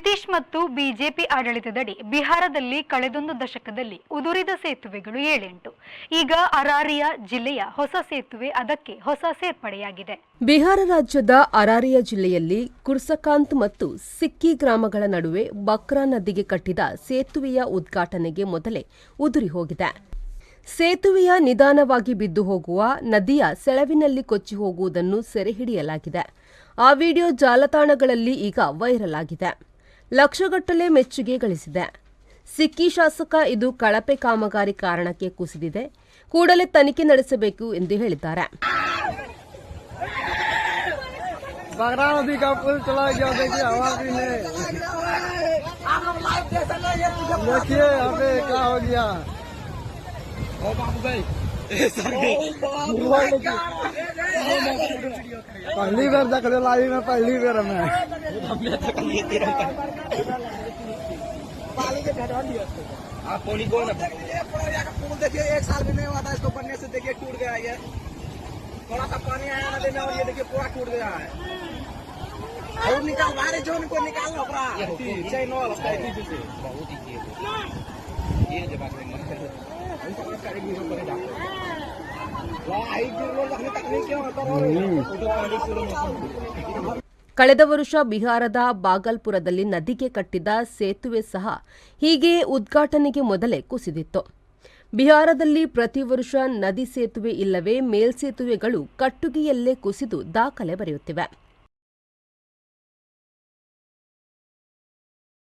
ನಿತೀಶ್ ಮತ್ತು ಬಿಜೆಪಿ ಆಡಳಿತದಡಿ ಬಿಹಾರದಲ್ಲಿ ಕಳೆದೊಂದು ದಶಕದಲ್ಲಿ ಉದುರಿದ ಸೇತುವೆಗಳು 7-8. ಈಗ ಅರಾರಿಯಾ ಜಿಲ್ಲೆಯ ಹೊಸ ಸೇತುವೆ ಅದಕ್ಕೆ ಹೊಸ ಸೇರ್ಪಡೆಯಾಗಿದೆ. ಬಿಹಾರ ರಾಜ್ಯದ ಅರಾರಿಯಾ ಜಿಲ್ಲೆಯಲ್ಲಿ ಕುರ್ಸಕಾಂತ್ ಮತ್ತು ಸಿಕ್ಕಿ ಗ್ರಾಮಗಳ ನಡುವೆ ಬಕ್ರಾ ನದಿಗೆ ಕಟ್ಟಿದ ಸೇತುವೆಯ ಉದ್ಘಾಟನೆಗೆ ಮೊದಲೇ ಉದುರಿ ಹೋಗಿದೆ. ಸೇತುವೆಯ ನಿಧಾನವಾಗಿ ಬಿದ್ದು ಹೋಗುವ, ನದಿಯ ಸೆಳವಿನಲ್ಲಿ ಕೊಚ್ಚಿ ಹೋಗುವುದನ್ನು ಸೆರೆಹಿಡಿಯಲಾಗಿದೆ. ಆ ವಿಡಿಯೋ ಜಾಲತಾಣಗಳಲ್ಲಿ ಈಗ ವೈರಲ್ ಆಗಿದೆ. ಲಕ್ಷಗಟ್ಟಲೆ ಮೆಚ್ಚುಗೆ ಗಳಿಸಿದೆ. ಸಿಕ್ಕಿ ಶಾಸಕ ಇದು ಕಳಪೆ ಕಾಮಗಾರಿ ಕಾರಣಕ್ಕೆ ಕುಸಿದಿದೆ, ಕೂಡಲೇ ತನಿಖೆ ನಡೆಸಬೇಕು ಎಂದು ಹೇಳಿದ್ದಾರೆ. पहली बार देख रहे लाइव में, पहली बार मैं आप पोली को ना पुल देखिए, 1 साल भी नहीं हुआ था इसको बनने से, देखिए टूट गया ये, थोड़ा सा पानी आया नदी में और ये देखिए पूरा टूट गया है. और निकाल बाहर जोन को निकालना पड़ा चैन वाला बहुत ही ये जब बात ಕಳೆದ ವರ್ಷ ಬಿಹಾರದ ಬಾಗಲ್ಪುರದಲ್ಲಿ ನದಿಗೆ ಕಟ್ಟಿದ ಸೇತುವೆ ಸಹ ಹೀಗೆಯೇ ಉದ್ಘಾಟನೆಗೆ ಮೊದಲೇ ಕುಸಿದಿತ್ತು. ಬಿಹಾರದಲ್ಲಿ ಪ್ರತಿ ವರ್ಷ ನದಿ ಸೇತುವೆ ಇಲ್ಲವೇ ಮೇಲ್ಸೇತುವೆಗಳು ಕಟ್ಟುಗೆಯಲ್ಲೇ ಕುಸಿದು ದಾಖಲೆ ಬರೆಯುತ್ತಿವೆ.